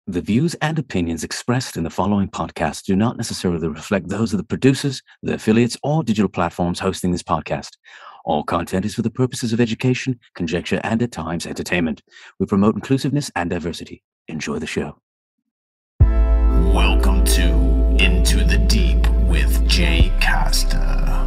The views and opinions expressed in the following podcast do not necessarily reflect those of the producers, the affiliates, or digital platforms hosting this podcast. All content is for the purposes of education, conjecture, and at times entertainment. We promote inclusiveness and diversity. Enjoy the show. Welcome to Into the Deep with Jay Costa.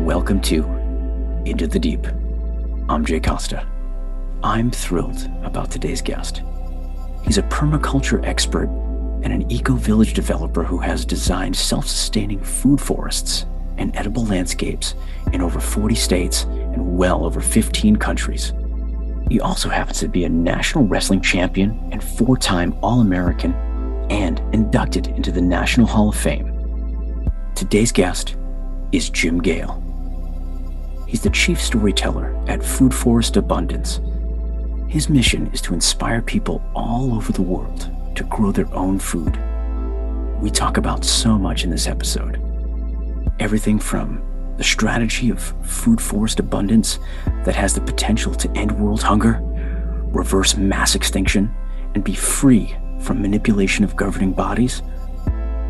Welcome to Into the Deep. I'm Jay Costa. I'm thrilled about today's guest. He's a permaculture expert and an eco-village developer who has designed self-sustaining food forests and edible landscapes in over 40 states and well over 15 countries. He also happens to be a national wrestling champion and 4-time All-American and inducted into the National Hall of Fame. Today's guest is Jim Gale. He's the chief storyteller at Food Forest Abundance. His mission is to inspire people all over the world to grow their own food. We talk about so much in this episode. Everything from the strategy of Food Forest Abundance that has the potential to end world hunger, reverse mass extinction, and be free from manipulation of governing bodies,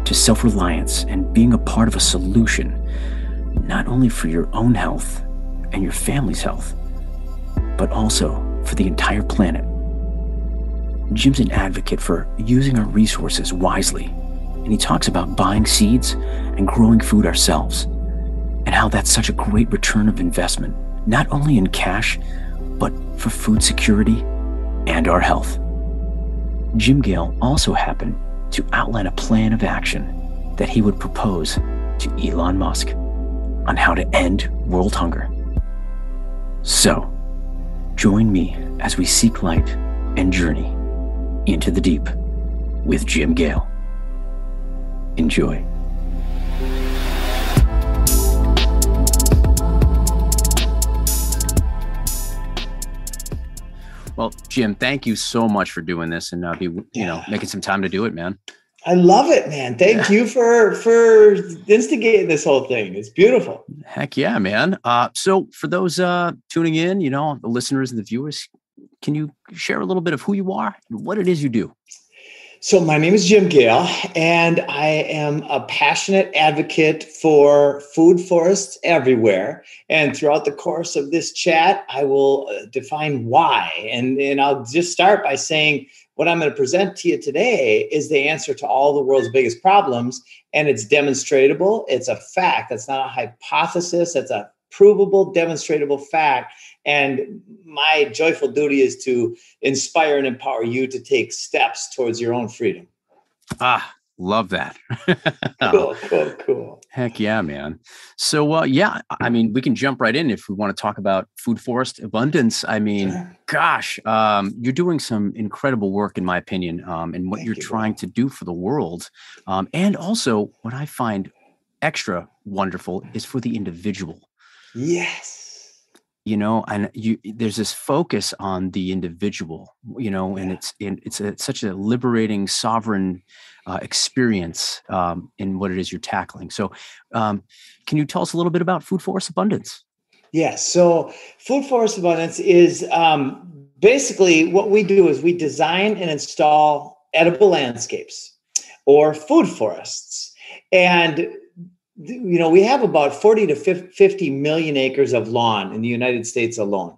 to self-reliance and being a part of a solution, not only for your own health and your family's health, but also for the entire planet. Jim's an advocate for using our resources wisely, and he talks about buying seeds and growing food ourselves, and how that's such a great return of investment, not only in cash, but for food security and our health. Jim Gale also happened to outline a plan of action that he would propose to Elon Musk on how to end world hunger. So, join me as we seek light and journey into the deep with Jim Gale. Enjoy. Well, Jim, thank you so much for doing this and making some time to do it, man. I love it, man. Thank you for instigating this whole thing. It's beautiful. Heck yeah, man. So for those tuning in, the listeners and the viewers, can you share a little bit of who you are and what it is you do? So my name is Jim Gale, and I am a passionate advocate for food forests everywhere. And throughout the course of this chat, I will define why. And I'll just start by saying what I'm going to present to you today is the answer to all the world's biggest problems. And it's demonstratable. It's a fact. That's not a hypothesis. That's a provable, demonstratable fact. And my joyful duty is to inspire and empower you to take steps towards your own freedom. Love that. Cool. Heck yeah, man. So, we can jump right in if we want to talk about Food Forest Abundance. Sure. Gosh, you're doing some incredible work, in my opinion, and what you're trying to do for the world. And also, what I find extra wonderful is for the individual. Yes. There's this focus on the individual, and it's such a liberating, sovereign experience in what it is you're tackling. So can you tell us a little bit about Food Forest Abundance? Yes. So Food Forest Abundance is basically what we do is we design and install edible landscapes or food forests. And we have about 40 to 50 million acres of lawn in the United States alone.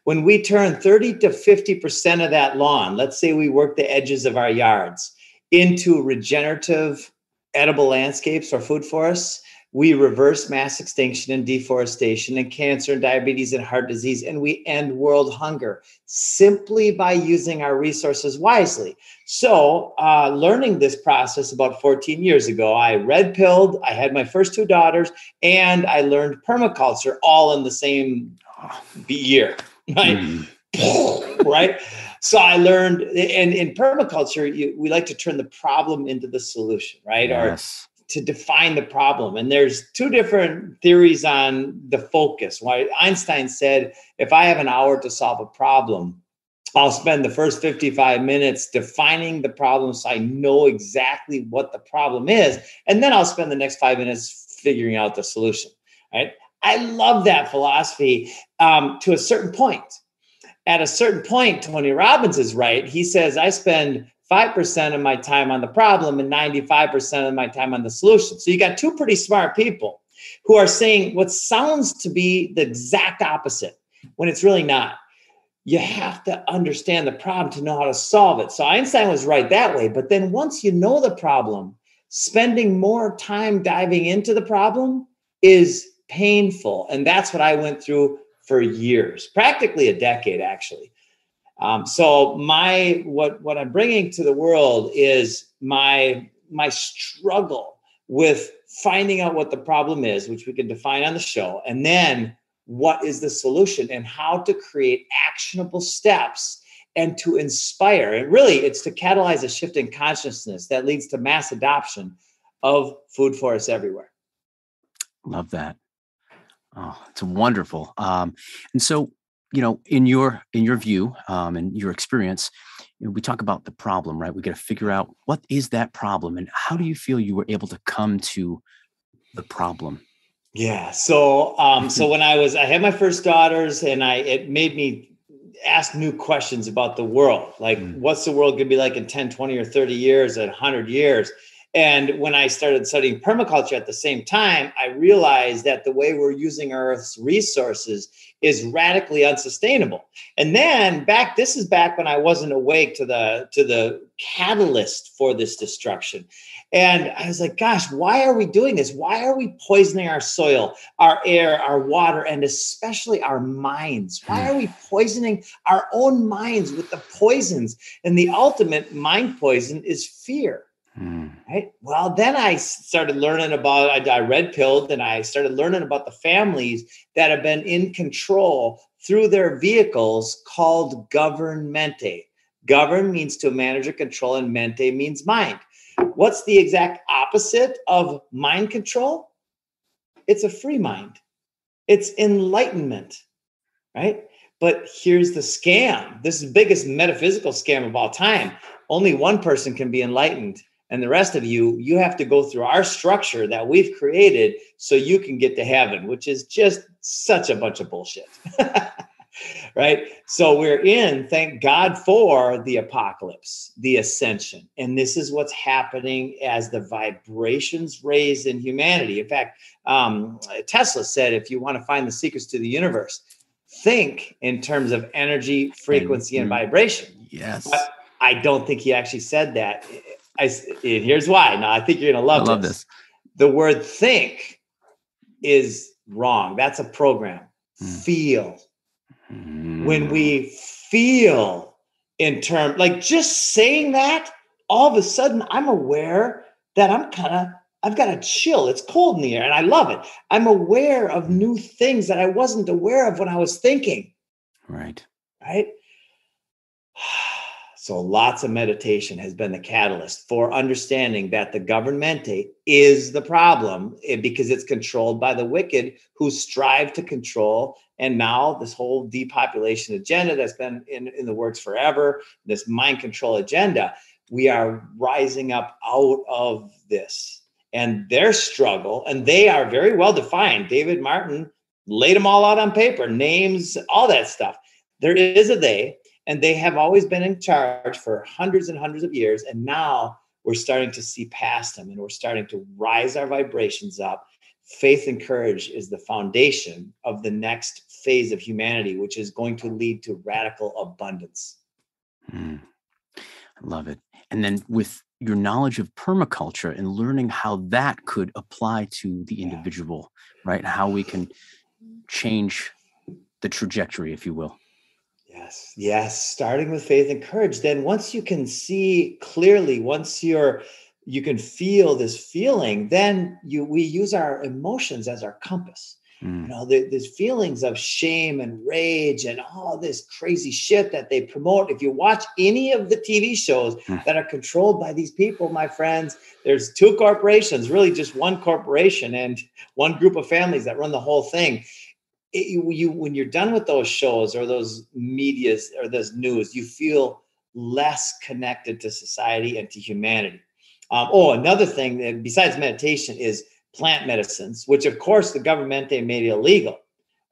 When we turn 30 to 50% of that lawn, let's say we work the edges of our yards into regenerative edible landscapes or food forests, we reverse mass extinction and deforestation and cancer and diabetes and heart disease, and we end world hunger simply by using our resources wisely. So learning this process about 14 years ago, I red-pilled, I had my first 2 daughters, and I learned permaculture all in the same year, right? Right? So I learned, and in permaculture, we like to turn the problem into the solution, right? Yes. to define the problem. And there's two different theories on the focus. Why Einstein said, if I have an hour to solve a problem, I'll spend the first 55 minutes defining the problem so I know exactly what the problem is. And then I'll spend the next 5 minutes figuring out the solution, right? I love that philosophy to a certain point. At a certain point, Tony Robbins is right. He says, I spend 5% of my time on the problem and 95% of my time on the solution. So you got two pretty smart people who are saying what sounds to be the exact opposite when it's really not. You have to understand the problem to know how to solve it. So Einstein was right that way. But then once you know the problem, spending more time diving into the problem is painful. And that's what I went through for years, practically a decade, actually. So what I'm bringing to the world is my struggle with finding out what the problem is, which we can define on the show, and then what is the solution and how to create actionable steps and to inspire. And really, it's to catalyze a shift in consciousness that leads to mass adoption of food forests everywhere. Love that. Oh, it's wonderful. And so, in your view, and your experience, we talk about the problem, right? We got to figure out what is that problem, and how do you feel you were able to come to the problem? Yeah. So when I had my first daughters, and it made me ask new questions about the world. Like, what's the world going to be like in 10, 20, or 30 years, 100 years? And when I started studying permaculture at the same time, I realized that the way we're using Earth's resources is radically unsustainable. And then this is back when I wasn't awake to the catalyst for this destruction. And I was like, gosh, why are we doing this? Why are we poisoning our soil, our air, our water, and especially our minds? Why are we poisoning our own minds with the poisons? And the ultimate mind poison is fear. Right. Well, then I started learning about, I red pilled, and I started learning about the families that have been in control through their vehicles called governmente. Govern means to manage or control, and mente means mind. What's the exact opposite of mind control? It's a free mind. It's enlightenment, right? But here's the scam. This is the biggest metaphysical scam of all time. Only one person can be enlightened. And the rest of you have to go through our structure that we've created so you can get to heaven, which is just such a bunch of bullshit. Right? So we're in, thank God for the apocalypse, the ascension. And this is what's happening as the vibrations raise in humanity. In fact, Tesla said, if you want to find the secrets to the universe, think in terms of energy, frequency, and vibration. Yes. But I don't think he actually said that. Here's why. Now, I think you're going to love this. The word think is wrong. That's a program. Feel. When we feel in terms, like just saying that, all of a sudden I'm aware that I've got a chill. It's cold in the air and I love it. I'm aware of new things that I wasn't aware of when I was thinking. Right. Right. So lots of meditation has been the catalyst for understanding that the governmente is the problem because it's controlled by the wicked who strive to control. And now this whole depopulation agenda that's been in the works forever, this mind control agenda, we are rising up out of this. And their struggle, and they are very well defined. David Martin laid them all out on paper, names, all that stuff. There is a they. And they have always been in charge for hundreds and hundreds of years. And now we're starting to see past them and we're starting to rise our vibrations up. Faith and courage is the foundation of the next phase of humanity, which is going to lead to radical abundance. I love it. And then with your knowledge of permaculture and learning how that could apply to the individual, right? How we can change the trajectory, if you will. Yes. Starting with faith and courage. Then once you can see clearly, once you can feel this feeling, then we use our emotions as our compass. There's feelings of shame and rage and all this crazy shit that they promote. If you watch any of the TV shows that are controlled by these people, my friends, there's two corporations, really just one corporation and one group of families that run the whole thing. When you're done with those shows or those medias or those news, you feel less connected to society and to humanity. Another thing that besides meditation is plant medicines, which of course the government, they made illegal,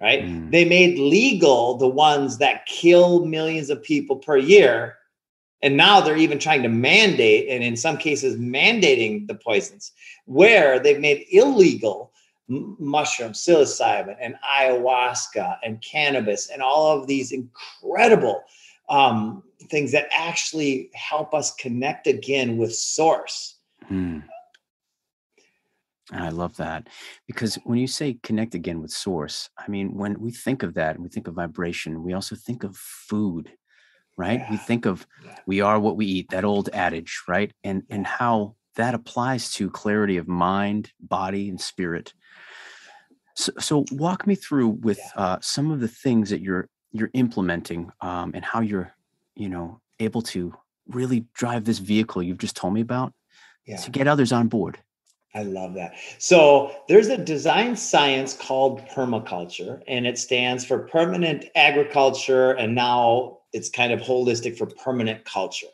right? They made legal the ones that kill millions of people per year. And now they're even trying to mandate, and in some cases mandating the poisons, where they've made illegal mushrooms, psilocybin and ayahuasca and cannabis and all of these incredible things that actually help us connect again with source. I love that, because when you say connect again with source, I mean, when we think of that and we think of vibration, we also think of food, right? We think of we are what we eat, that old adage, right? And how that applies to clarity of mind, body, and spirit. So walk me through with some of the things that you're implementing and how you're, able to really drive this vehicle you've just told me about to get others on board. I love that. So there's a design science called permaculture, and it stands for permanent agriculture. And now it's kind of holistic for permanent culture,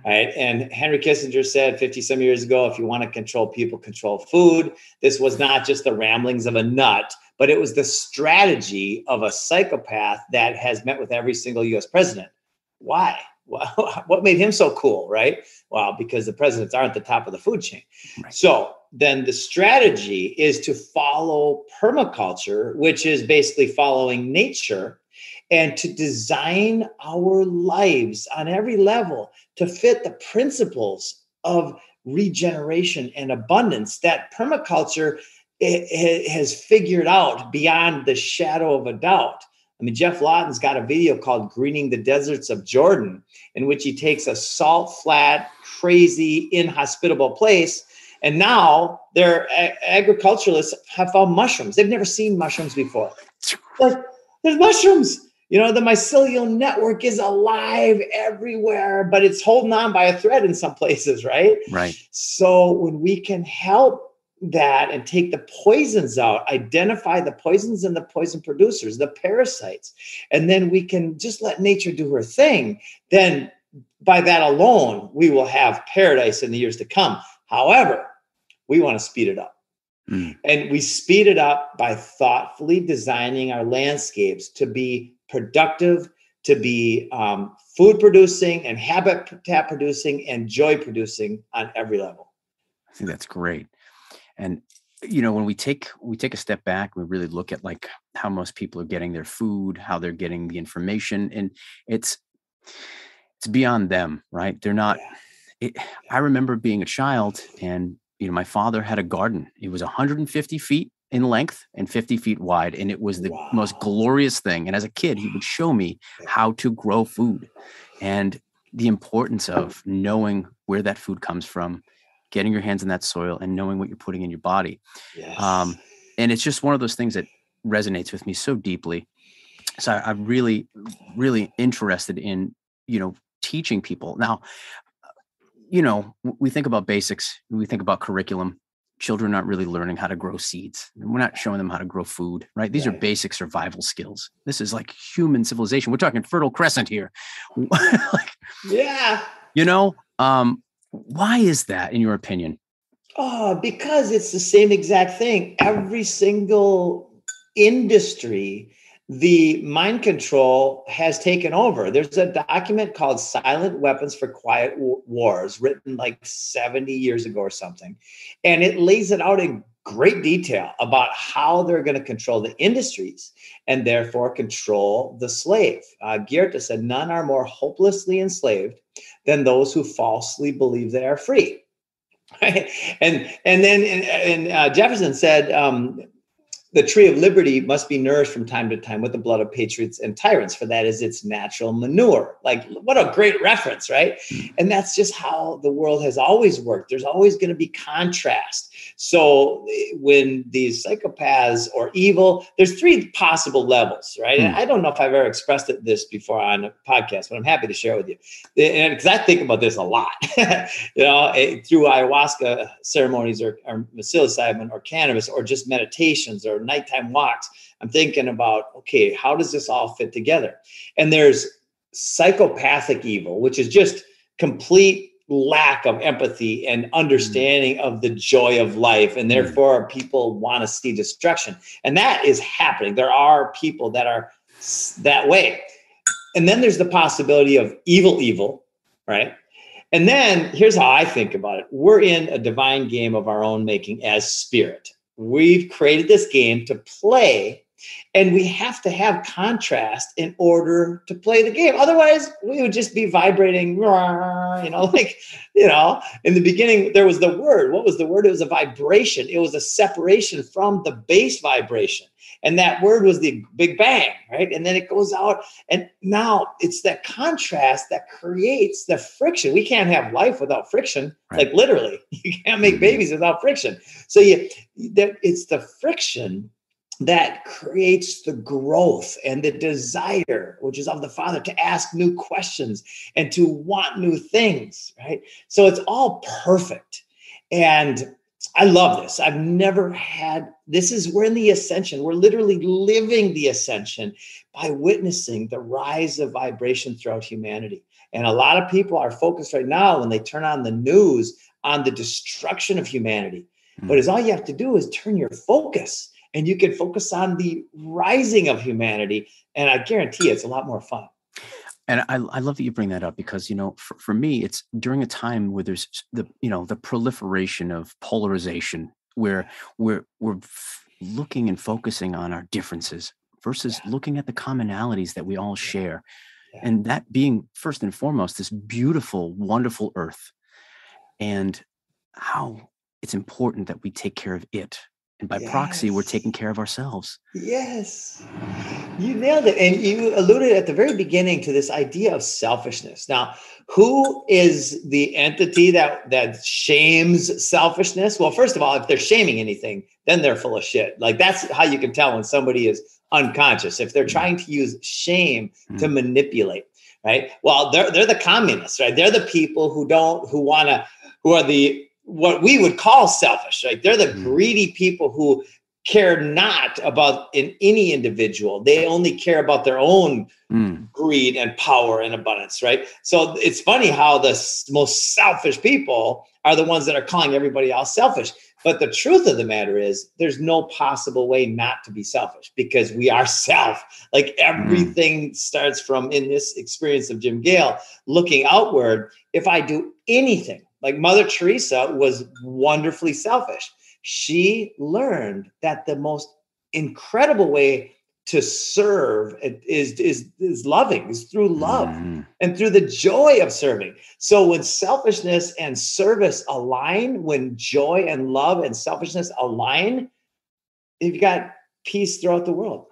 right? And Henry Kissinger said 50 some years ago, if you want to control people, control food. This was not just the ramblings of a nut, but it was the strategy of a psychopath that has met with every single US president. Why? Well, what made him so cool, right? Well, because the presidents aren't the top of the food chain. Right. So then the strategy is to follow permaculture, which is basically following nature, and to design our lives on every level to fit the principles of regeneration and abundance that permaculture has figured out beyond the shadow of a doubt. I mean, Jeff Lawton's got a video called Greening the Deserts of Jordan, in which he takes a salt flat, crazy, inhospitable place. And now their agriculturalists have found mushrooms. They've never seen mushrooms before. Like, there's mushrooms. The mycelial network is alive everywhere, but it's holding on by a thread in some places, right? Right. So when we can help that and take the poisons out, identify the poisons and the poison producers, the parasites, and then we can just let nature do her thing, then by that alone, we will have paradise in the years to come. However, we want to speed it up. And we speed it up by thoughtfully designing our landscapes to be productive, to be food producing and habitat producing and joy producing on every level. I think that's great. And, when we take a step back, we really look at like how most people are getting their food, how they're getting the information, and it's beyond them, right? They're not, I remember being a child and, my father had a garden. It was 150 feet in length and 50 feet wide. And it was the most glorious thing. And as a kid, he would show me how to grow food and the importance of knowing where that food comes from, getting your hands in that soil and knowing what you're putting in your body. Yes. And it's just one of those things that resonates with me so deeply. So I'm really, really interested in, teaching people. Now, we think about basics, we think about curriculum. Children aren't really learning how to grow seeds. We're not showing them how to grow food, right? These are basic survival skills. This is like human civilization. We're talking Fertile Crescent here. Why is that, in your opinion? Because it's the same exact thing. Every single industry, the mind control has taken over. There's a document called Silent Weapons for Quiet Wars, written like 70 years ago or something. And it lays it out in great detail about how they're going to control the industries and therefore control the slave. Goethe said, none are more hopelessly enslaved than those who falsely believe they are free. Right? And then Jefferson said, the tree of liberty must be nourished from time to time with the blood of patriots and tyrants, for that is its natural manure. Like, what a great reference, right? And that's just how the world has always worked. There's always going to be contrast. So when these psychopaths or evil, there's three possible levels, right? And I don't know if I've ever expressed this before on a podcast, but I'm happy to share with you. And because I think about this a lot, through ayahuasca ceremonies or psilocybin or cannabis or just meditations or nighttime walks, I'm thinking about, okay, how does this all fit together? And there's psychopathic evil, which is just complete lack of empathy and understanding of the joy of life. And therefore people want to see destruction. And that is happening. There are people that are that way. And then there's the possibility of evil, right? And then here's how I think about it. We're in a divine game of our own making as spirit. We've created this game to play, and we have to have contrast in order to play the game. Otherwise, we would just be vibrating, in the beginning, there was the word. What was the word? It was a vibration. It was a separation from the base vibration. And that word was the Big Bang, right? And then it goes out. And now it's that contrast that creates the friction. We can't have life without friction, right? Like literally. You can't make babies without friction. So it's the friction that creates the growth and the desire, which is of the Father, to ask new questions and to want new things, right? So it's all perfect. And I love this. I've never had, we're in the ascension. We're literally living the ascension by witnessing the rise of vibration throughout humanity. And a lot of people are focused right now when they turn on the news on the destruction of humanity. But all you have to do is turn your focus, and you can focus on the rising of humanity. And I guarantee it's a lot more fun. And I love that you bring that up because, for me, it's during a time where there's the proliferation of polarization, where we're looking and focusing on our differences versus looking at the commonalities that we all share. Yeah. And that being first and foremost, this beautiful, wonderful earth, and how it's important that we take care of it. And by proxy, we're taking care of ourselves. Yes, you nailed it. And you alluded at the very beginning to this idea of selfishness. Now, who is the entity that shames selfishness? Well, first of all, if they're shaming anything, then they're full of shit. Like that's how you can tell when somebody is unconscious. If they're trying to use shame to manipulate, right? Well, they're the communists, right? They're the people who are the what we would call selfish, right? They're the greedy people who care not about any individual. They only care about their own greed and power and abundance, right? So it's funny how the most selfish people are the ones that are calling everybody else selfish. But the truth of the matter is there's no possible way not to be selfish because we are self. Like everything starts from, in this experience of Jim Gale, looking outward. If I do anything, like Mother Teresa was wonderfully selfish. She learned that the most incredible way to serve is loving, is through love and through the joy of serving. So when selfishness and service align, when joy and love and selfishness align, you've got peace throughout the world.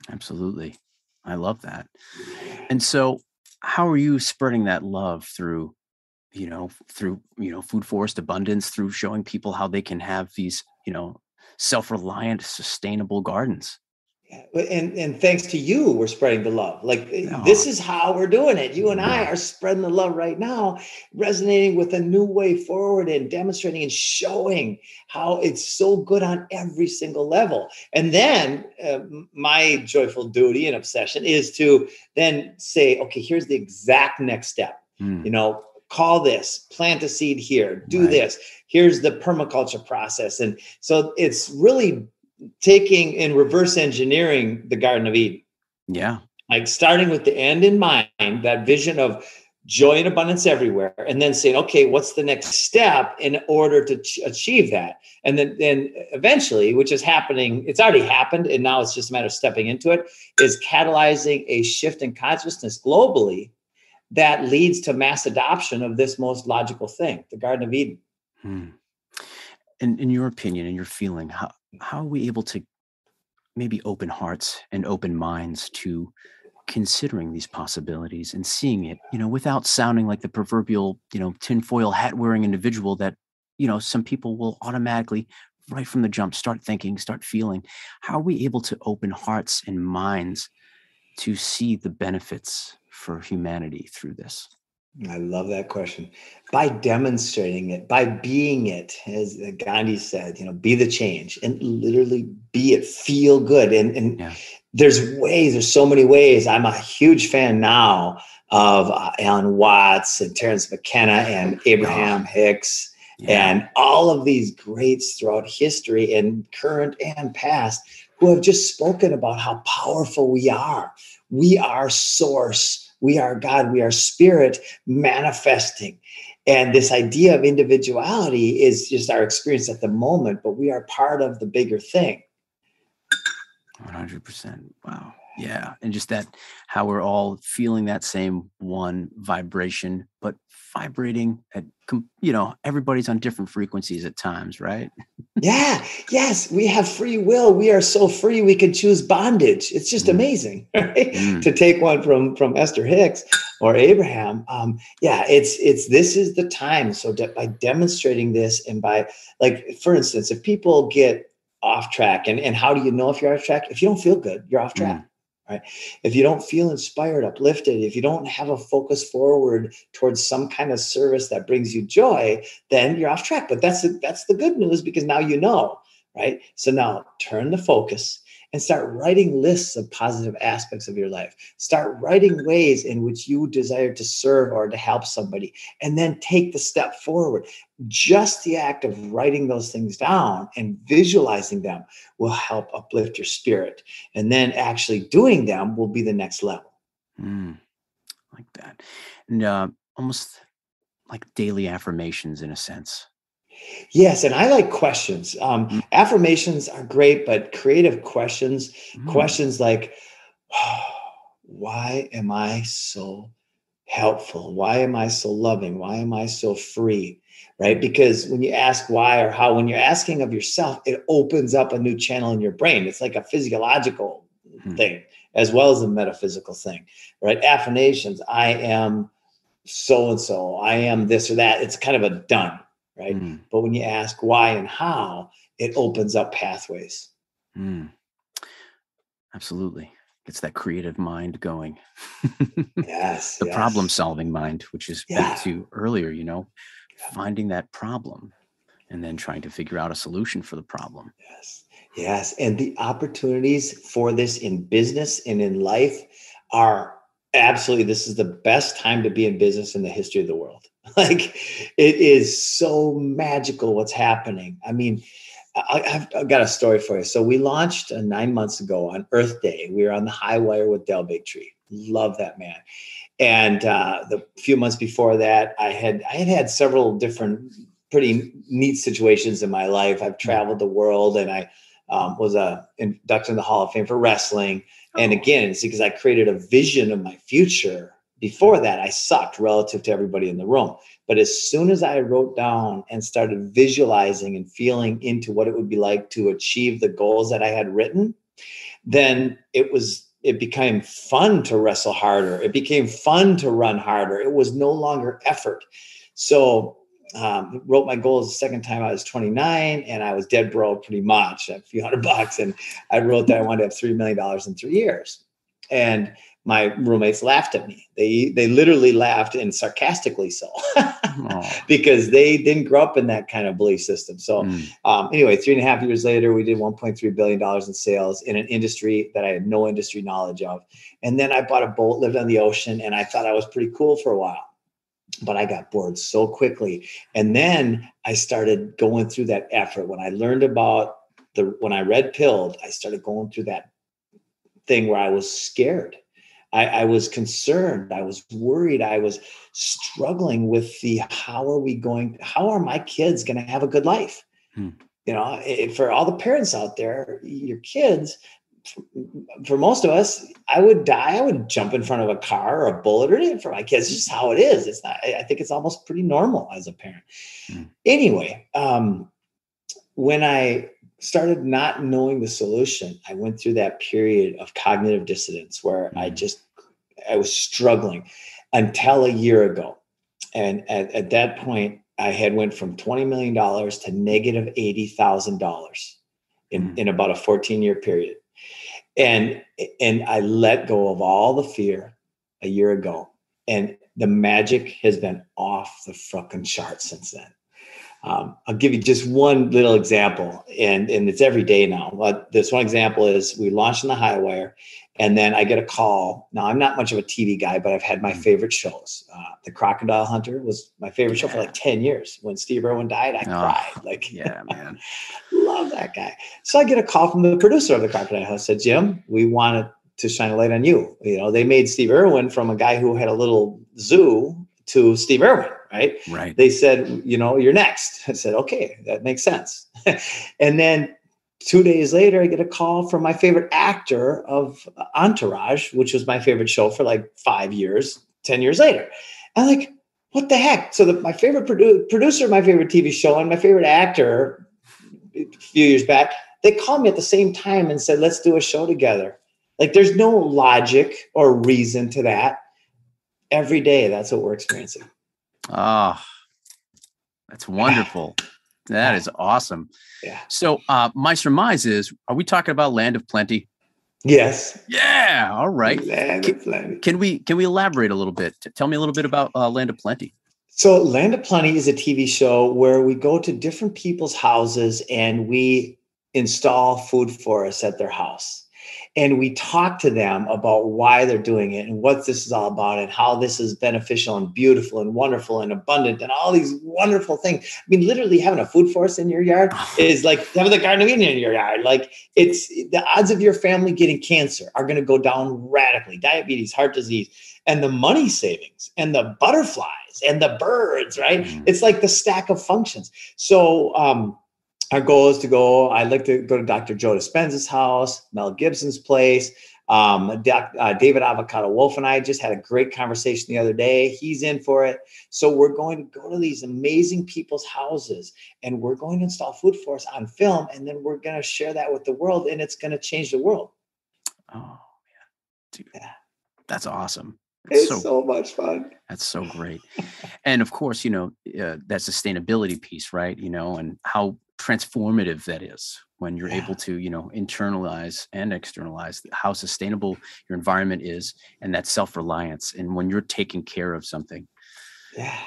Absolutely. I love that. And so how are you spreading that love through food forest abundance, through showing people how they can have these, self-reliant, sustainable gardens? And thanks to you, we're spreading the love. This is how we're doing it. You and I are spreading the love right now, resonating with a new way forward and demonstrating and showing how it's so good on every single level. And then my joyful duty and obsession is to then say, okay, here's the exact next step. Call this, plant a seed here, do this. Here's the permaculture process. And so it's really taking and reverse engineering the Garden of Eden. Yeah. Like starting with the end in mind, that vision of joy and abundance everywhere. And then saying, okay, what's the next step in order to achieve that? And then eventually, which is happening, it's already happened. And now it's just a matter of stepping into it, is catalyzing a shift in consciousness globally that leads to mass adoption of this most logical thing, the Garden of Eden. And in your opinion, in your feeling, how are we able to maybe open hearts and open minds to considering these possibilities and seeing it, without sounding like the proverbial, tinfoil hat wearing individual that some people will automatically, right from the jump, start thinking, start feeling. How are we able to open hearts and minds to see the benefits for humanity through this? I love that question. By demonstrating it, by being it, as Gandhi said, be the change and literally be it, feel good. And Yeah. there's so many ways. I'm a huge fan now of Alan Watts and Terence McKenna and Abraham Hicks Yeah. and all of these greats throughout history and current and past who have just spoken about how powerful we are. We are source. We are God. We are spirit manifesting. And this idea of individuality is just our experience at the moment, but we are part of the bigger thing. 100%. Wow. Yeah. And just that, how we're all feeling that same one vibration, but vibrating at, everybody's on different frequencies at times, right? Yeah. Yes. We have free will. We are so free. We can choose bondage. It's just amazing, right? To take one from Esther Hicks or Abraham. This is the time. So by demonstrating this and by, like, for instance, if people get off track, and how do you know if you're off track? If you don't feel good, you're off track. Right. If you don't feel inspired, uplifted, if you don't have a focus forward towards some kind of service that brings you joy, then you're off track. But that's the good news, because now you know, right? So now turn the focus and start writing lists of positive aspects of your life. Start writing ways in which you desire to serve or to help somebody, and then take the step forward. Just the act of writing those things down and visualizing them will help uplift your spirit. And then actually doing them will be the next level. Like that. And almost like daily affirmations in a sense. Yes, and I like questions. Affirmations are great, but creative questions like, why am I so helpful? Why am I so loving? Why am I so free? Right? Because when you ask why or how, when you're asking of yourself, it opens up a new channel in your brain. It's like a physiological thing as well as a metaphysical thing, right? Affirmations, I am so-and-so, I am this or that. It's kind of a done, right? But when you ask why and how, it opens up pathways. Absolutely. It's that creative mind going. Yes. The problem-solving mind, which is back to earlier, finding that problem and then trying to figure out a solution for the problem. Yes. And the opportunities for this in business and in life are absolutely, this is the best time to be in business in the history of the world. Like, it is so magical what's happening. I mean, I've got a story for you. So we launched 9 months ago on Earth Day. We were on the high wire with Del Bigtree. Love that man. And the few months before that, I had several different pretty neat situations in my life. I've traveled the world, and I was inducted in the Hall of Fame for wrestling. And again, it's because I created a vision of my future. Before that, I sucked relative to everybody in the room. But as soon as I wrote down and started visualizing and feeling into what it would be like to achieve the goals that I had written, then it became fun to wrestle harder. It became fun to run harder. It was no longer effort. So wrote my goals the second time I was 29, and I was dead broke pretty much, a few $100. And I wrote that I wanted to have $3 million in 3 years. And my roommates laughed at me. They literally laughed, and sarcastically so, because they didn't grow up in that kind of belief system. So anyway, 3.5 years later, we did $1.3 billion in sales in an industry that I had no industry knowledge of. And then I bought a boat, lived on the ocean, and I thought I was pretty cool for a while. But I got bored so quickly. And then I started going through that effort. When I learned about when I read Pilled, I started going through that thing where I was scared. I was concerned. I was worried. I was struggling with how are my kids going to have a good life? For all the parents out there, your kids, for most of us, I would die. I would jump in front of a car or a bullet or anything for my kids. It's just how it is. It's not, I think it's almost pretty normal as a parent. Anyway, when I started not knowing the solution, I went through that period of cognitive dissonance where I was struggling until a year ago. And at that point, I had went from $20 million to negative $80,000 in about a 14-year period. And I let go of all the fear a year ago. And the magic has been off the fucking chart since then. I'll give you just one little example, and it's every day now. But this one example is we launched on the high wire, and then I get a call. Now, I'm not much of a TV guy, but I've had my favorite shows. The Crocodile Hunter was my favorite show for like 10 years. When Steve Irwin died, I cried. Like, yeah, man. Love that guy. So I get a call from the producer of the Crocodile Hunter. I said, Jim, we wanted to shine a light on you. You know, they made Steve Irwin from a guy who had a little zoo to Steve Irwin. Right. They said, you know, you're next. I said, okay, that makes sense. And then 2 days later, I get a call from my favorite actor of Entourage, which was my favorite show for like 5 years, 10 years later. I'm like, what the heck? So my favorite producer of my favorite TV show and my favorite actor a few years back, they called me at the same time and said, let's do a show together. Like, there's no logic or reason to that. Every day, that's what we're experiencing. Oh, that's wonderful. That is awesome. Yeah. So my surmise is, are we talking about Land of Plenty? Yes. Yeah. All right. Land of Plenty. Can we elaborate a little bit? Tell me a little bit about Land of Plenty. So Land of Plenty is a TV show where we go to different people's houses and we install food forests at their house. And we talk to them about why they're doing it and what this is all about and how this is beneficial and beautiful and wonderful and abundant and all these wonderful things. I mean, literally having a food forest in your yard is like having the Garden of Eden in your yard. Like, it's the odds of your family getting cancer are going to go down radically. Diabetes, heart disease, and the money savings and the butterflies and the birds, right? It's like the stack of functions. So, our goal is to go. I'd like to go to Dr. Joe Dispenza's house, Mel Gibson's place. David Avocado Wolf and I just had a great conversation the other day. He's in for it. So we're going to go to these amazing people's houses and we're going to install food forests on film. And then we're going to share that with the world and it's going to change the world. Oh, man. Dude, that's awesome. It's so much fun. That's so great. And of course, you know, that sustainability piece, right? You know, and how transformative that is when you're able to, you know, internalize and externalize how sustainable your environment is and that self-reliance. And when you're taking care of something. Yeah.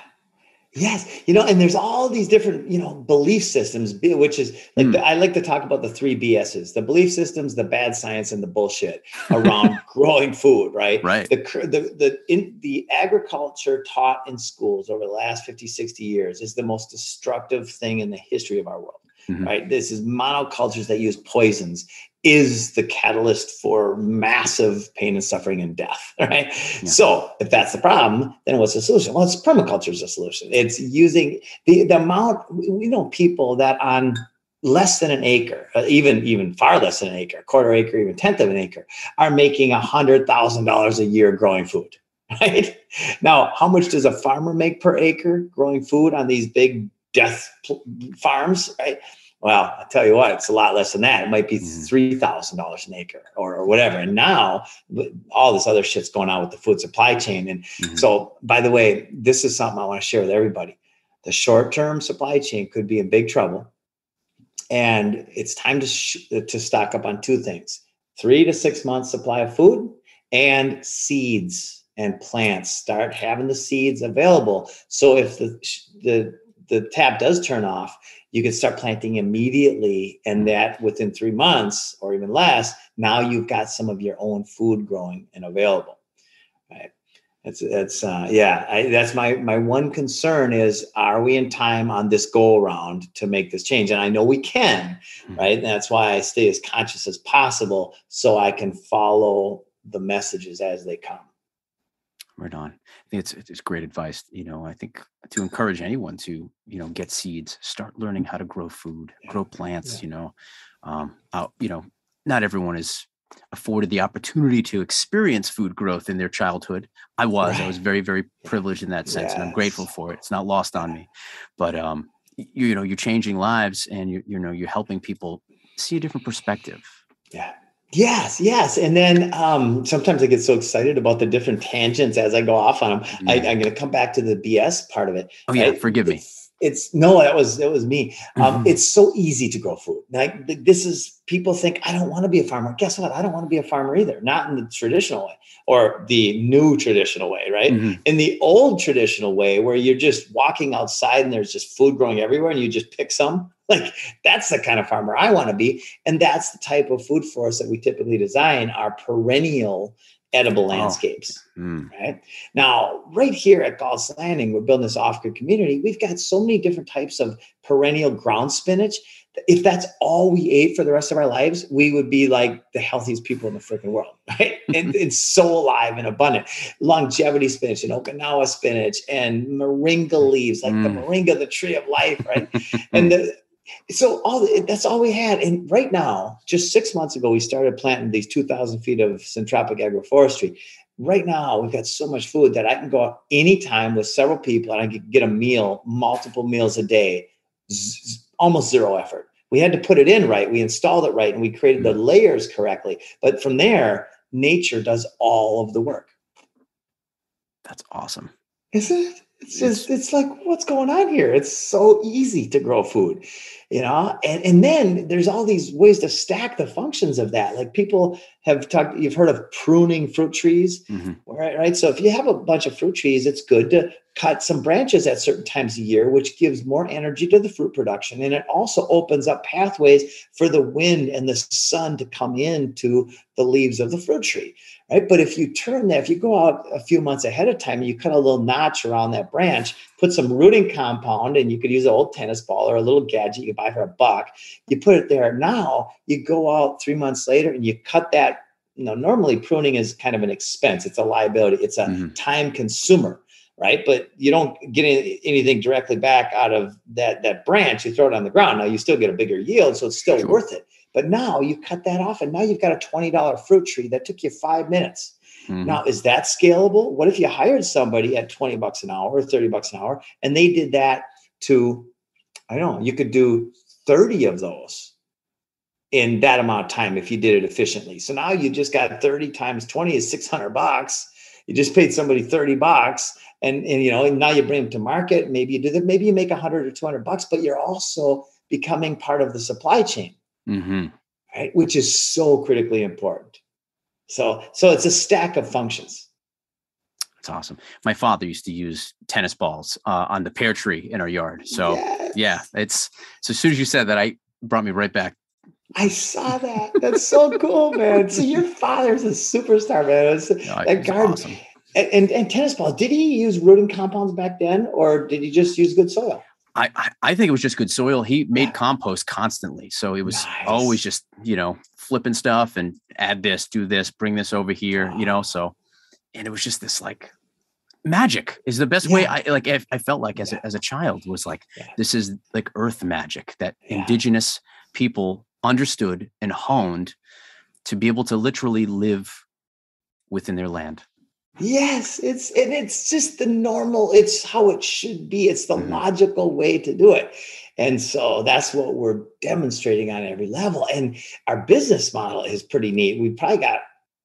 Yes. You know, and there's all these different, you know, belief systems, which is like, I like to talk about the 3 BSs, the belief systems, the bad science, and the bullshit around growing food, right? Right. The agriculture taught in schools over the last 50, 60 years is the most destructive thing in the history of our world, right? This is monocultures that use poisons is the catalyst for massive pain and suffering and death, right? Yeah. So if that's the problem, then what's the solution? Well, it's permaculture is the solution. It's using the amount, we know people that on less than an acre, even far less than an acre, quarter acre, even tenth of an acre, are making $100,000 a year growing food, right? Now, how much does a farmer make per acre growing food on these big death farms, right? Well, I tell you what, it's a lot less than that. It might be $3,000 an acre or whatever. And now all this other shit's going on with the food supply chain. And so, by the way, this is something I want to share with everybody. The short-term supply chain could be in big trouble. And it's time to stock up on 2 things: 3 to 6 months supply of food and seeds and plants. Start having the seeds available. So if the tap does turn off, you can start planting immediately. And that within 3 months or even less, now you've got some of your own food growing and available. Right. That's my one concern is, are we in time on this go around to make this change? And I know we can, right? And that's why I stay as conscious as possible so I can follow the messages as they come. Right on. I think it's great advice. You know, I think to encourage anyone to, you know, get seeds, start learning how to grow food, grow plants, you know, not everyone is afforded the opportunity to experience food growth in their childhood. I was very, very privileged in that sense, and I'm grateful for it. It's not lost on me, but, you know, you're changing lives and you're helping people see a different perspective. Yeah. Yes. And then sometimes I get so excited about the different tangents as I go off on them. I'm going to come back to the BS part of it. Oh, yeah. Forgive me. It's no, that was me. It's so easy to grow food. Like this is people think I don't want to be a farmer. Guess what? I don't want to be a farmer either. Not in the traditional way or the new traditional way, right? In the old traditional way where you're just walking outside and there's just food growing everywhere and you just pick some. Like that's the kind of farmer I want to be. And that's the type of food forest that we typically design are perennial edible landscapes. Right now, right here at Gall's Landing, we're building this off-grid community. We've got so many different types of perennial ground spinach. If that's all we ate for the rest of our lives, we would be like the healthiest people in the freaking world, right? And it's so alive and abundant. Longevity spinach and Okinawa spinach and moringa leaves, like the moringa, the tree of life, right? And that's all we had. And right now, just 6 months ago, we started planting these 2,000 feet of syntropic agroforestry. Right now, we've got so much food that I can go out anytime with several people and I can get a meal, multiple meals a day, almost zero effort. We had to put it in right. We installed it right and we created the layers correctly. But from there, nature does all of the work. That's awesome. Isn't it? It's like, what's going on here? It's so easy to grow food, and then there's all these ways to stack the functions of that. Like people have talked, you've heard of pruning fruit trees, right? So if you have a bunch of fruit trees, it's good to cut some branches at certain times of year, which gives more energy to the fruit production. And it also opens up pathways for the wind and the sun to come into the leaves of the fruit tree, right? But if you turn that, if you go out a few months ahead of time and you cut a little notch around that branch, put some rooting compound, and you could use an old tennis ball or a little gadget you could buy for $1. You put it there. Now you go out 3 months later and you cut that. Normally pruning is kind of an expense. It's a liability. It's a time consumer, right? But you don't get anything directly back out of that branch. You throw it on the ground. Now you still get a bigger yield, so it's still worth it. But now you cut that off, and now you've got a $20 fruit tree that took you 5 minutes. Now, is that scalable? What if you hired somebody at $20 an hour or $30 an hour, and they did that to, I don't know, you could do 30 of those in that amount of time if you did it efficiently. So now you just got 30 times 20 is $600. You just paid somebody $30, and now you bring them to market. Maybe you do that. Maybe you make $100 or $200, but you're also becoming part of the supply chain, right? Which is so critically important. So it's a stack of functions. That's awesome. My father used to use tennis balls on the pear tree in our yard. So yeah, it's so as soon as you said that, it brought me right back. I saw that. That's so cool, man. So your father's a superstar, man. That garden. Awesome. And tennis balls. Did he use rooting compounds back then, or did he just use good soil? I think it was just good soil. He made compost constantly. So it was always just, flipping stuff and add this, do this, bring this over here, so, and it was just this like magic is the best way. I felt like as a child was like, this is like earth magic that indigenous people understood and honed to be able to literally live within their land. Yes, it's just the normal, it's how it should be. It's the logical way to do it. And so that's what we're demonstrating on every level. And our business model is pretty neat. We probably got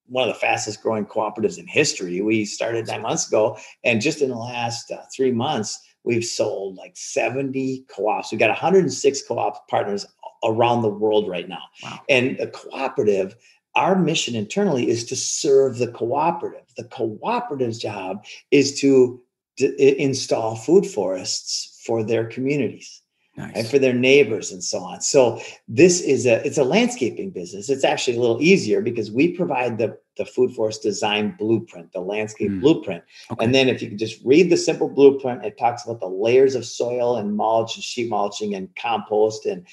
one of the fastest growing cooperatives in history. We started 9 months ago, and just in the last 3 months, we've sold like 70 co-ops. We've got 106 co-op partners around the world right now. Wow. And the cooperative, our mission internally is to serve the cooperative. The cooperative's job is to install food forests for their communities. Nice. And for their neighbors and so on. So this is it's a landscaping business. It's actually a little easier because we provide the food forest design blueprint, the landscape blueprint. Okay. And then if you could just read the simple blueprint, it talks about the layers of soil and mulch and sheet mulching and compost and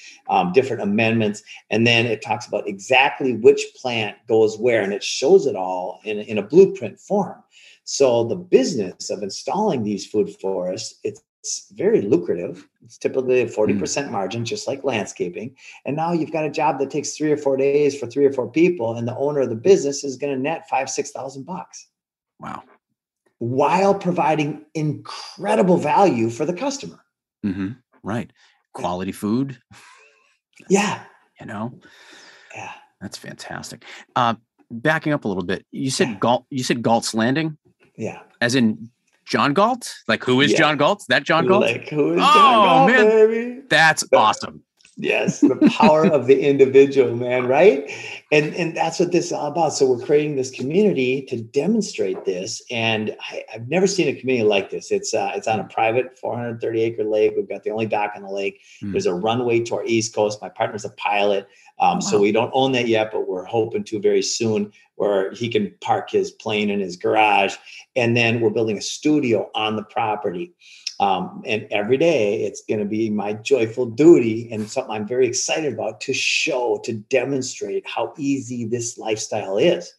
different amendments. And then it talks about exactly which plant goes where, and it shows it all in a blueprint form. So the business of installing these food forests, it's very lucrative. It's typically a 40% margin, just like landscaping. And now you've got a job that takes 3 or 4 days for 3 or 4 people, and the owner of the business is going to net $5,000-6,000. Wow! While providing incredible value for the customer. Right, quality food. Yeah, Yeah, that's fantastic. Backing up a little bit, you said Galt's Landing. Yeah, as in John Galt? Like, who is Yeah. John Galt? Is that John Galt? Like, who is John Galt, man, baby? that's awesome. Yes, the power of the individual, man, right? And that's what this is all about. So we're creating this community to demonstrate this. And I've never seen a community like this. It's on a private 430-acre lake. We've got the only dock on the lake. There's a runway to our east coast. My partner's a pilot. So we don't own that yet, but we're hoping to very soon, where he can park his plane in his garage. And then we're building a studio on the property. And every day it's going to be my joyful duty and something I'm very excited about to demonstrate how easy this lifestyle is,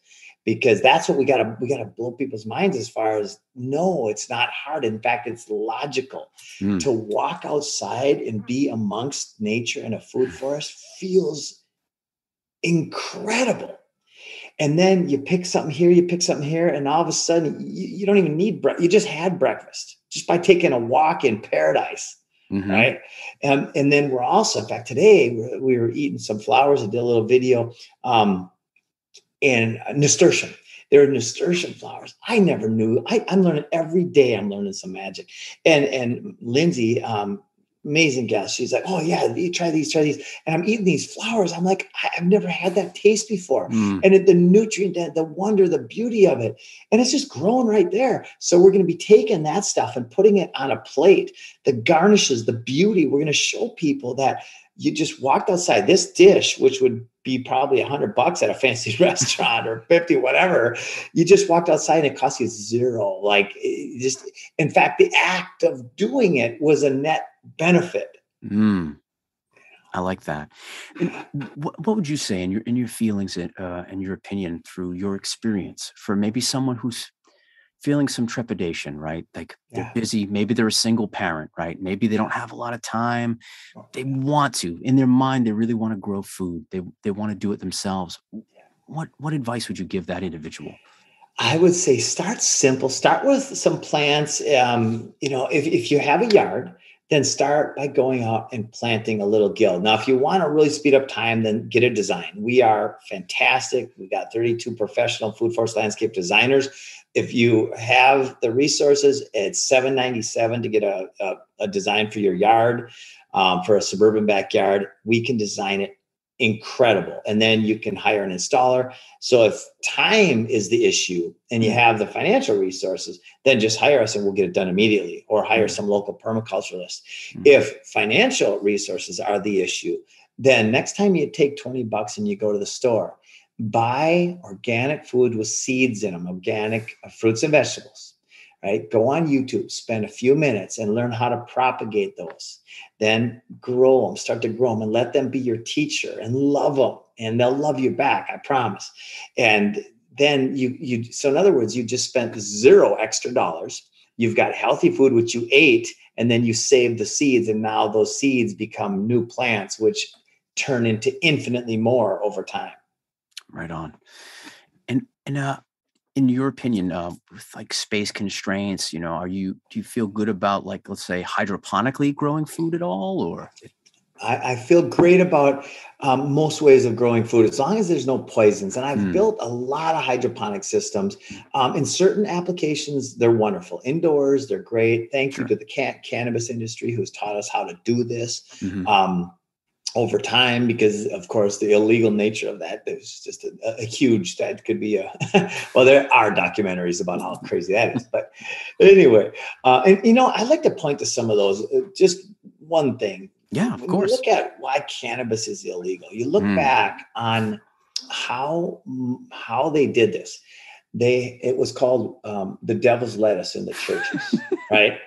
because that's what we got to blow people's minds as far as, no, it's not hard. In fact, it's logical to walk outside and be amongst nature in a food forest feels incredible. And then you pick something here, and all of a sudden you don't even need breakfast. You just had breakfast just by taking a walk in paradise, right? And then we're also, in fact, today we were eating some flowers. I did a little video, and nasturtium. There are nasturtium flowers. I never knew. I'm learning every day. I'm learning some magic. And Lindsay, amazing guest. She's like, oh yeah, try these. And I'm eating these flowers. I'm like, I've never had that taste before. And the nutrient, the wonder, the beauty of it. And it's just growing right there. So we're going to be taking that stuff and putting it on a plate, the garnishes, the beauty. We're going to show people that you just walked outside. This dish, which would be probably $100 at a fancy restaurant or 50, whatever. You just walked outside and it cost you zero. Like, in fact, the act of doing it was a net benefit. I like that. And what would you say in your feelings and your opinion through your experience for maybe someone who's feeling some trepidation, right? Like they're busy. Maybe they're a single parent, right? Maybe they don't have a lot of time. They want to, in their mind, they really want to grow food. They want to do it themselves. What advice would you give that individual? I would say start simple. Start with some plants. If you have a yard, then start by going out and planting a little Gale. Now, if you want to really speed up time, then get a design. We are fantastic. We got 32 professional food forest landscape designers. If you have the resources, it's $797 to get a design for your yard, for a suburban backyard. We can design it incredible. And then you can hire an installer. So if time is the issue and you have the financial resources, then just hire us and we'll get it done immediately, or hire some local permaculturalist. If financial resources are the issue, then next time you take $20 and you go to the store, buy organic food with seeds in them, organic fruits and vegetables, right? Go on YouTube, spend a few minutes and learn how to propagate those. Then grow them, start to grow them and let them be your teacher and love them. And they'll love you back, I promise. And then so in other words, you just spent $0 extra dollars. You've got healthy food, which you ate, and then you saved the seeds. And now those seeds become new plants, which turn into infinitely more over time. Right on. And in your opinion, with like space constraints, do you feel good about, like, let's say, hydroponically growing food at all, or? I feel great about most ways of growing food, as long as there's no poisons. And I've built a lot of hydroponic systems. In certain applications, they're wonderful. Indoors, they're great. Thank you to the cannabis industry who's taught us how to do this. Over time, because of course the illegal nature of that, there's just a huge, that could be well, there are documentaries about how crazy that is, but anyway, I'd like to point to some of those. Just one thing. Yeah, of course. When you look at why cannabis is illegal, you look back on how they did this. It was called the devil's lettuce in the churches, right?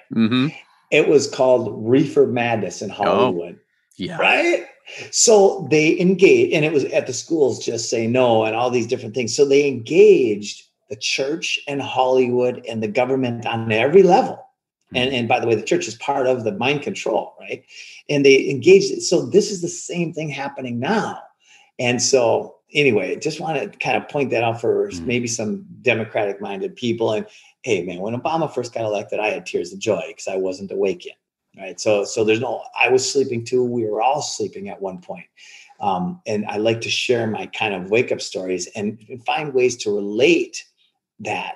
It was called reefer madness in Hollywood. Yeah. Right. So they engaged, and it was at the schools, just say no, and all these different things. So they engaged the church and Hollywood and the government on every level. And by the way, the church is part of the mind control, right? And they engaged. So this is the same thing happening now. And so anyway, just want to kind of point that out for maybe some Democratic minded people. And hey, man, when Obama first got elected, I had tears of joy because I wasn't awake yet. Right. So I was sleeping too. We were all sleeping at one point. And I like to share my kind of wake up stories and find ways to relate that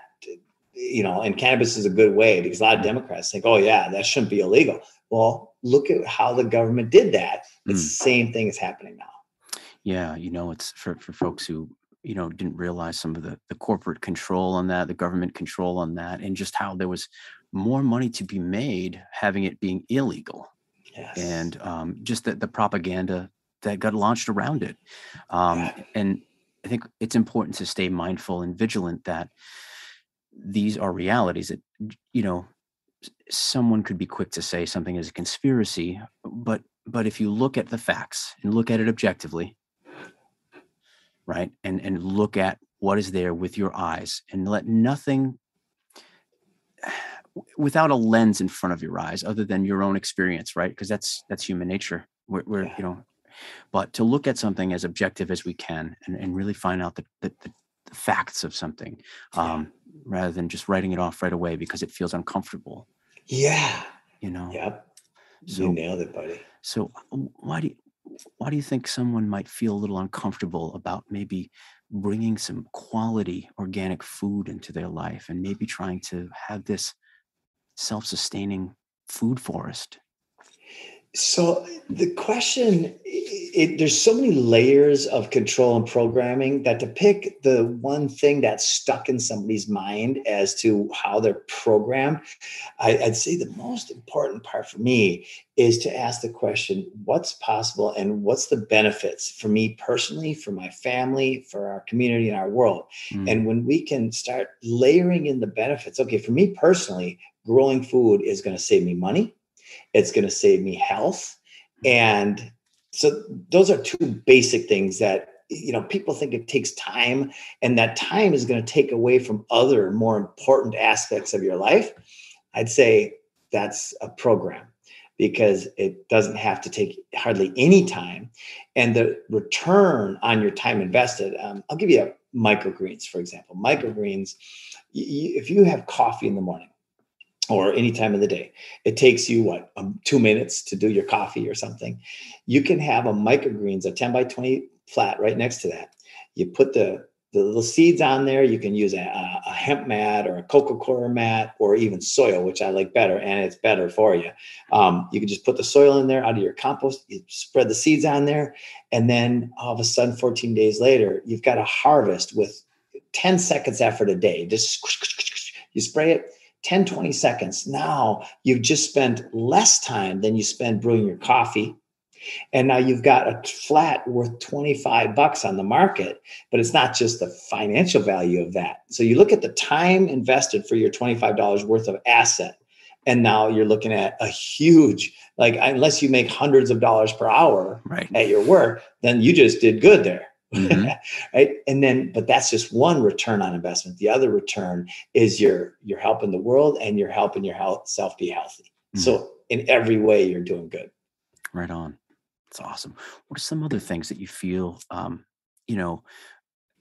and cannabis is a good way because a lot of Democrats think, oh yeah, that shouldn't be illegal. Well, look at how the government did that. It's the same thing is happening now. Yeah, it's for folks who, didn't realize some of the corporate control on that, the government control on that, and just how there was more money to be made having it being illegal. Yes. And just the propaganda that got launched around it. And I think it's important to stay mindful and vigilant that these are realities that, someone could be quick to say something is a conspiracy, but if you look at the facts and look at it objectively, right, and look at what is there with your eyes and let nothing without a lens in front of your eyes other than your own experience, right? Because that's human nature. We're but to look at something as objective as we can and really find out the facts of something, rather than just writing it off right away because it feels uncomfortable. Yeah. Yep. So, you nailed it, buddy. So why do you think someone might feel a little uncomfortable about maybe bringing some quality organic food into their life and maybe trying to have this self-sustaining food forest? So the question, there's so many layers of control and programming that to pick the one thing that's stuck in somebody's mind as to how they're programmed, I'd say the most important part for me is to ask the question, what's possible and what's the benefits for me personally, for my family, for our community and our world? And when we can start layering in the benefits, okay, for me personally, growing food is going to save me money. It's going to save me health. And so those are two basic things that, people think it takes time, and that time is going to take away from other more important aspects of your life. I'd say that's a program because it doesn't have to take hardly any time. And the return on your time invested, I'll give you microgreens, for example. Microgreens, if you have coffee in the morning, or any time of the day, it takes you 2 minutes to do your coffee or something. You can have a microgreens, a 10 by 20 flat right next to that. You put the little seeds on there. You can use a hemp mat or a cocoa coir mat or even soil, which I like better, and it's better for you. You can just put the soil in there out of your compost. You spread the seeds on there, and then all of a sudden, 14 days later, you've got a harvest with 10 seconds effort a day. Just you spray it. 10, 20 seconds. Now you've just spent less time than you spend brewing your coffee. And now you've got a flat worth $25 on the market, but it's not just the financial value of that. So you look at the time invested for your $25 worth of asset. And now you're looking at a huge, unless you make hundreds of dollars per hour at your work, then you just did good there. Right. And then, but that's just one return on investment. The other return is you're helping the world and you're helping yourself be healthy. So in every way, you're doing good. Right on. It's awesome. What are some other things that you feel, and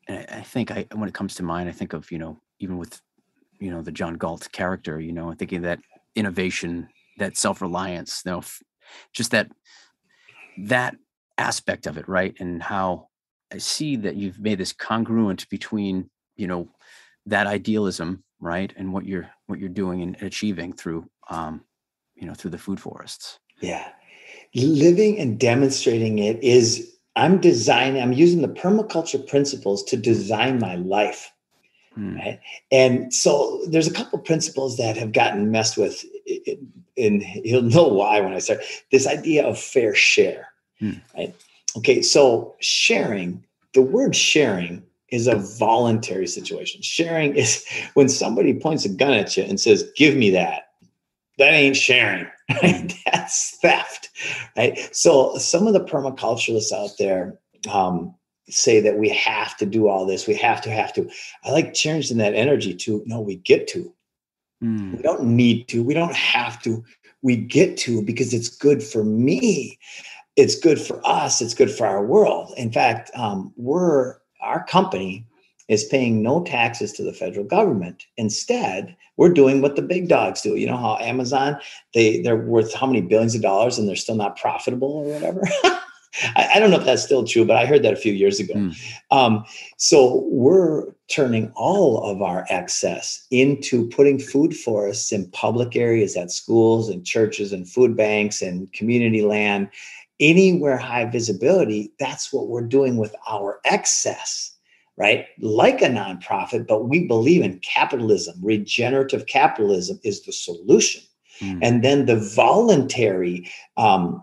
I think when it comes to mine, I think of, even with, the John Galt character, I'm thinking of that innovation, that self-reliance, just that aspect of it. Right. And how I see that you've made this congruent between, that idealism, right, and what you're doing and achieving through, through the food forests. Yeah, living and demonstrating it is. I'm using the permaculture principles to design my life, right? And so there's a couple principles that have gotten messed with, and you'll know why when I start. This idea of fair share, right? Okay, so the word sharing is a voluntary situation. Sharing is when somebody points a gun at you and says, give me that. That ain't sharing. Right? That's theft. Right? So some of the permaculturalists out there say that we have to do all this. We have to. I like changing that energy to, no, we get to. We don't need to. We don't have to. We get to because it's good for me. It's good for us. It's good for our world. In fact, our company is paying no taxes to the federal government. Instead, we're doing what the big dogs do. You know how Amazon, they're worth how many billions of dollars and they're still not profitable or whatever? I don't know if that's still true, but I heard that a few years ago. So we're turning all of our excess into putting food forests in public areas at schools and churches and food banks and community land, anywhere high visibility. That's what we're doing with our excess, right? Like a nonprofit, but we believe in capitalism. Regenerative capitalism is the solution. And then the voluntary, and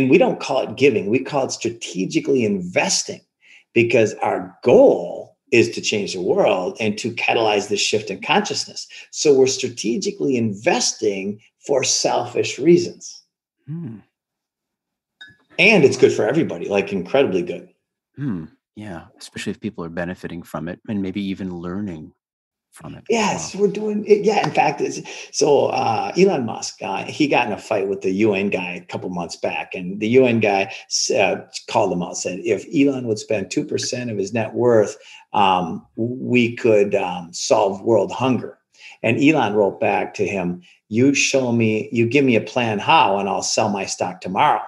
we don't call it giving, we call it strategically investing, because our goal is to change the world and to catalyze this shift in consciousness. So we're strategically investing for selfish reasons. And it's good for everybody, like incredibly good. Yeah, especially if people are benefiting from it and maybe even learning from it. Yes, we're doing it. Yeah, in fact, Elon Musk, he got in a fight with the UN guy a couple months back, and the UN guy called him out, said, if Elon would spend 2% of his net worth, we could solve world hunger. And Elon wrote back to him, you give me a plan how, and I'll sell my stock tomorrow.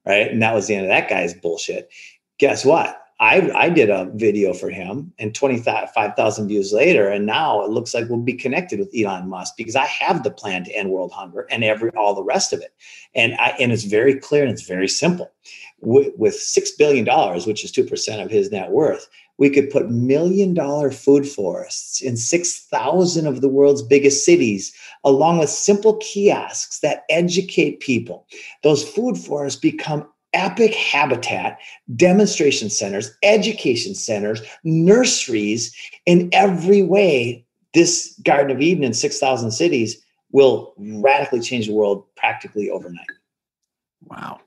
Right. And that was the end of that guy's bullshit. Guess what? I did a video for him, and 25,000 views later, and now it looks like we'll be connected with Elon Musk, because I have the plan to end world hunger and all the rest of it. And it's very clear and it's very simple. With $6 billion, which is 2% of his net worth, we could put $1 million food forests in 6,000 of the world's biggest cities, along with simple kiosks that educate people. Those food forests become epic habitat, demonstration centers, education centers, nurseries. In every way, this Garden of Eden in 6,000 cities will radically change the world practically overnight. Wow.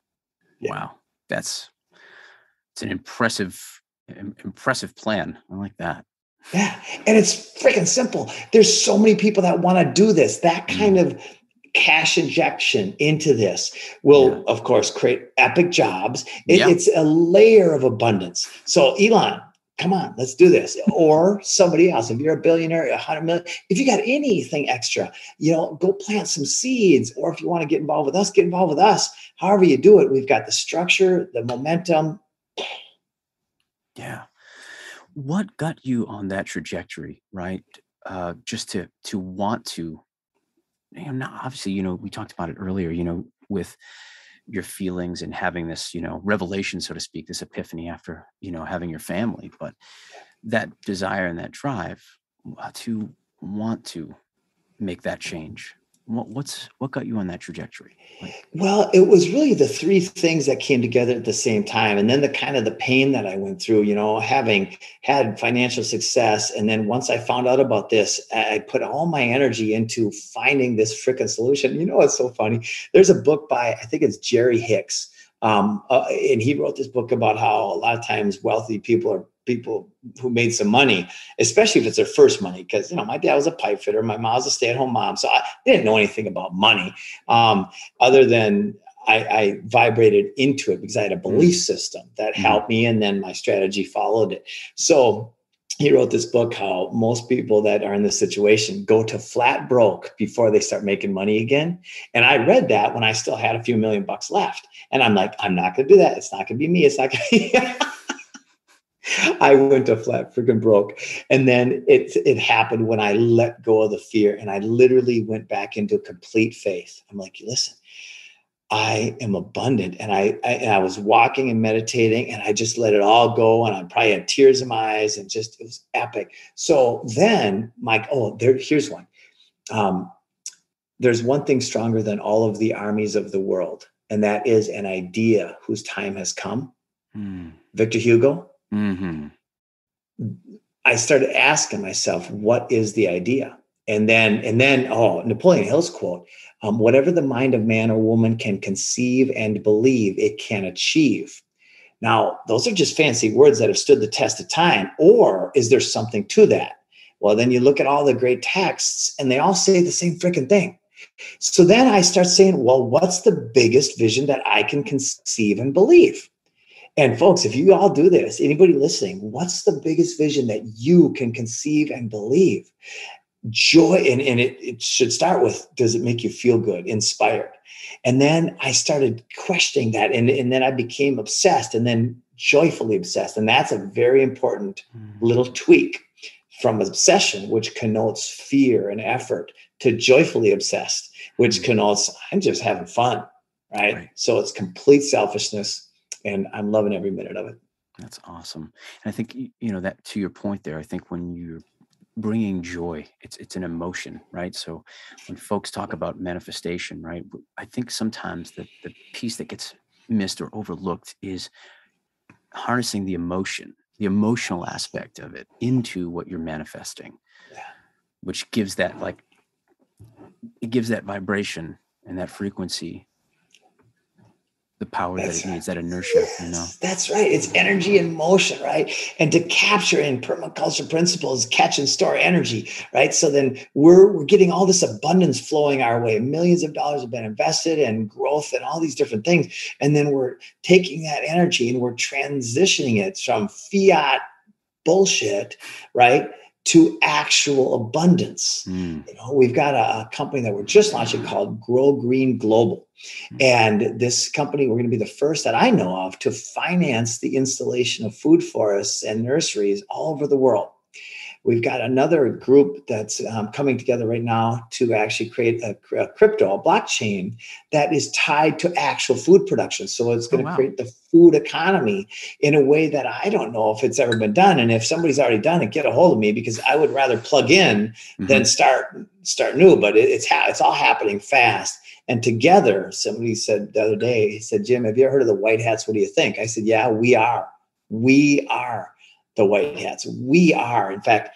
Yeah. Wow. It's an impressive plan. I like that. Yeah. And it's freaking simple. There's so many people that want to do this. That kind of cash injection into this will, of course, create epic jobs. It's a layer of abundance. So Elon, come on, let's do this. Or somebody else, if you're a billionaire, 100 million, if you got anything extra, go plant some seeds. Or if you want to get involved with us, get involved with us. However you do it, we've got the structure, the momentum. Yeah. What got you on that trajectory, right? Just to want to, now obviously, we talked about it earlier, with your feelings and having this, revelation, so to speak, this epiphany after, having your family, but that desire and that drive to want to make that change. What got you on that trajectory? Well, it was really the three things that came together at the same time. And then the pain that I went through, having had financial success. And then once I found out about this, I put all my energy into finding this freaking solution. It's so funny. There's a book by, I think it's Jerry Hicks. And he wrote this book about how a lot of times wealthy people are people who made some money, especially if it's their first money. Because, my dad was a pipe fitter. My mom was a stay-at-home mom. So I didn't know anything about money other than I vibrated into it because I had a belief system that helped me. And then my strategy followed it. So he wrote this book, how most people that are in this situation go to flat broke before they start making money again. And I read that when I still had a few $1 million left. And I'm like, I'm not going to do that. It's not going to be me. It's not going to be I went to flat freaking broke. And then it happened when I let go of the fear and I literally went back into complete faith. I'm like, listen, I am abundant. And I was walking and meditating and I just let it all go. And I probably had tears in my eyes and it was epic. So then here's one. There's one thing stronger than all of the armies of the world. And that is an idea whose time has come. Victor Hugo. Mm-hmm. I started asking myself, what is the idea? And then, Napoleon Hill's quote, whatever the mind of man or woman can conceive and believe, it can achieve. Now, those are just fancy words that have stood the test of time. Or is there something to that? Well, then you look at all the great texts and they all say the same freaking thing. So then I start saying, well, what's the biggest vision that I can conceive and believe? And folks, if you all do this, anybody listening, what's the biggest vision that you can conceive and believe? Joy, and it should start with, does it make you feel good, inspired? And then I started questioning that, and then I became obsessed, and then joyfully obsessed. And that's a very important little tweak. from obsession, which connotes fear and effort, to joyfully obsessed, which connotes I'm just having fun, right? So it's complete selfishness, and I'm loving every minute of it. That's awesome. And I think, that to your point there, I think when you're bringing joy, it's an emotion, right? So when folks talk about manifestation, right, I think sometimes the piece that gets missed or overlooked is harnessing the emotional aspect of it into what you're manifesting, which gives that it gives that vibration and that frequency the power that it needs, that inertia, That's right. It's energy in motion, right? And to capture in permaculture principles, catch and store energy, right? So then we're getting all this abundance flowing our way. Millions of dollars have been invested in growth and all these different things. And then we're taking that energy and we're transitioning it from fiat bullshit, right, to actual abundance. We've got a company that we're just launching called Grow Green Global. And this company, we're going to be the first that I know of to finance the installation of food forests and nurseries all over the world. We've got another group that's coming together right now to actually create a crypto, a blockchain that is tied to actual food production. So it's going to create the food economy in a way that I don't know if it's ever been done. And if somebody's already done it, get a hold of me, because I would rather plug in than start new. But it's all happening fast. And together, somebody said the other day, he said, Jim, have you ever heard of the white hats? What do you think? I said, yeah, we are. We are the white hats. We are, in fact,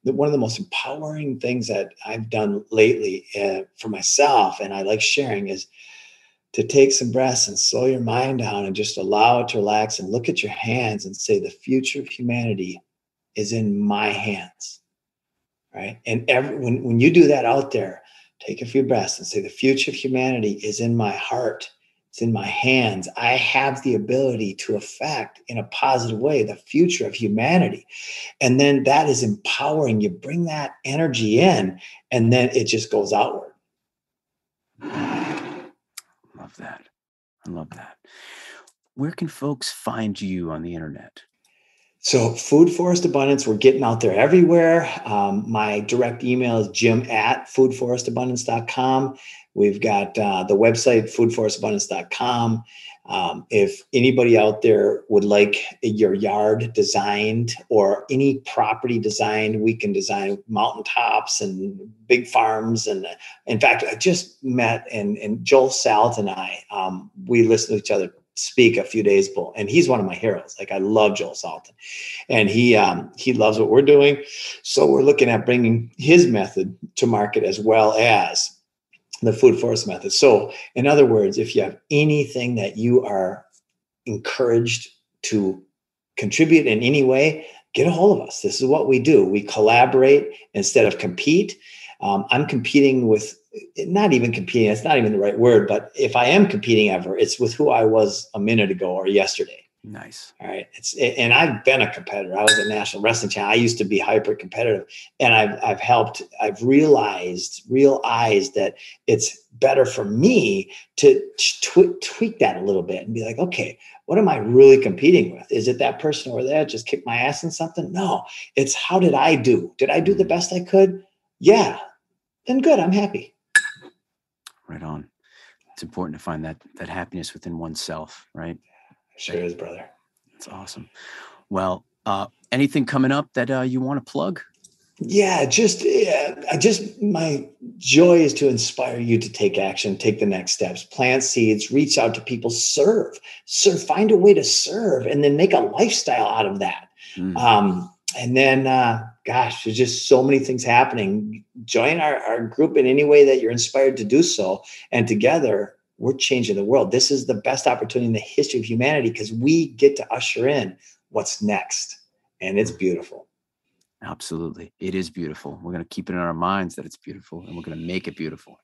one of the most empowering things that I've done lately for myself, and I like sharing, is to take some breaths and slow your mind down and just allow it to relax and look at your hands and say, the future of humanity is in my hands, right? And when you do that out there, take a few breaths and say, the future of humanity is in my heart. It's in my hands. I have the ability to affect in a positive way the future of humanity. And then that is empowering. You bring that energy in, and then it just goes outward. Love that. I love that. Where can folks find you on the internet? So Food Forest Abundance, we're getting out there everywhere. My direct email is jim@foodforestabundance.com. We've got the website, foodforestabundance.com. If anybody out there would like your yard designed or any property designed, we can design mountaintops and big farms. And in fact, I just met and Joel Salt and I, we listened to each other speak a few days ago, and he's one of my heroes. Like, I love Joel Salton, and he loves what we're doing. So we're looking at bringing his method to market as well as the Food Forest method. So in other words, if you have anything that you are encouraged to contribute in any way, get a hold of us. This is what we do. We collaborate instead of compete. I'm competing with, not even competing, it's not even the right word, but if I am competing ever, it's with who I was a minute ago or yesterday. Nice. All right. And I've been a competitor. I was at National Wrestling Channel. I used to be hyper competitive, and I've realized that it's better for me to tweak that a little bit and be like, okay, what am I really competing with? Is it that person over there just kicked my ass in something? No, it's how did I do? Did I do the best I could? Yeah. Then good. I'm happy. Right on. It's important to find that happiness within oneself, right? Sure is, brother. That's awesome. Well, anything coming up that you want to plug? Yeah, my joy is to inspire you to take action, take the next steps, plant seeds, reach out to people, serve, find a way to serve, and then make a lifestyle out of that. And then, there's just so many things happening. Join our group in any way that you're inspired to do so. And together, we're changing the world. This is the best opportunity in the history of humanity, because we get to usher in what's next. And it's beautiful. Absolutely. It is beautiful. We're going to keep it in our minds that it's beautiful, and we're going to make it beautiful.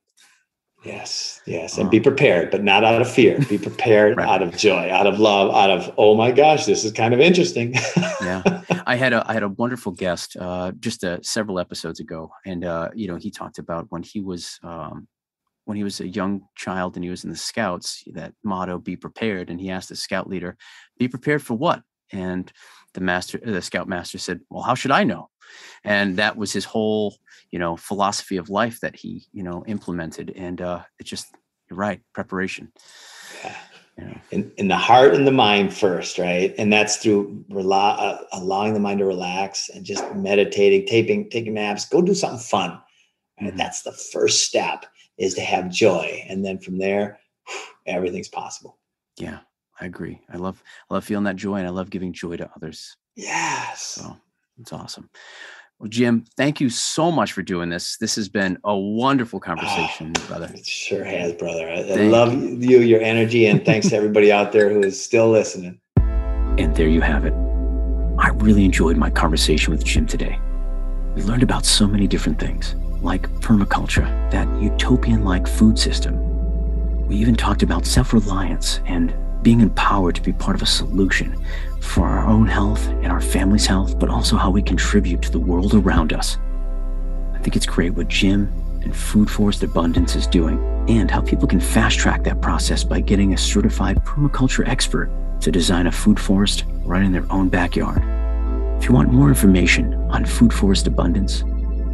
Yes. And be prepared, but not out of fear. Be prepared right. Out of joy, out of love, out of, oh my gosh, this is kind of interesting. Yeah. I had a wonderful guest just several episodes ago. And, he talked about when he was a young child and he was in the Scouts, that motto, be prepared. And he asked the scout leader, be prepared for what? And the Scout master said, well, how should I know? And that was his whole, philosophy of life that he, implemented. And it's just, you're right, preparation. Yeah. In the heart and the mind first, right? And that's through allowing the mind to relax and just meditating, taking naps, go do something fun. Right? That's the first step, is to have joy. And then from there, everything's possible. Yeah, I agree. I love feeling that joy, and I love giving joy to others. Yes. So it's awesome. Well, Jim, thank you so much for doing this. This has been a wonderful conversation, brother. It sure has, brother. I love you, your energy, and thanks to everybody out there who is still listening. And there you have it. I really enjoyed my conversation with Jim today. We learned about so many different things, like permaculture, that utopian-like food system. We even talked about self-reliance and being empowered to be part of a solution for our own health and our family's health, but also how we contribute to the world around us. I think it's great what Jim and Food Forest Abundance is doing, and how people can fast track that process by getting a certified permaculture expert to design a food forest right in their own backyard. If you want more information on Food Forest Abundance,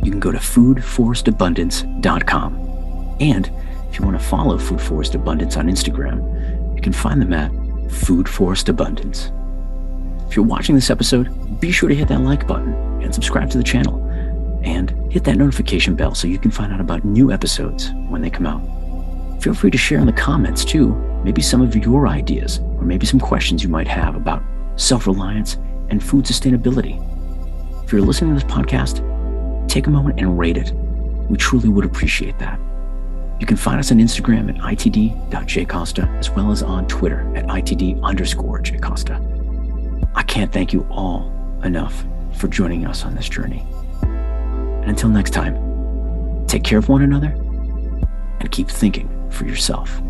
you can go to foodforestabundance.com. And if you want to follow Food Forest Abundance on Instagram, you can find them at Food Forest Abundance. If you're watching this episode, be sure to hit that like button and subscribe to the channel, and hit that notification bell so you can find out about new episodes when they come out. Feel free to share in the comments too, maybe some of your ideas, or maybe some questions you might have about self-reliance and food sustainability. If you're listening to this podcast, take a moment and rate it. We truly would appreciate that. You can find us on Instagram at itd.jcosta, as well as on Twitter at itd_jcosta. I can't thank you all enough for joining us on this journey. And until next time, take care of one another and keep thinking for yourself.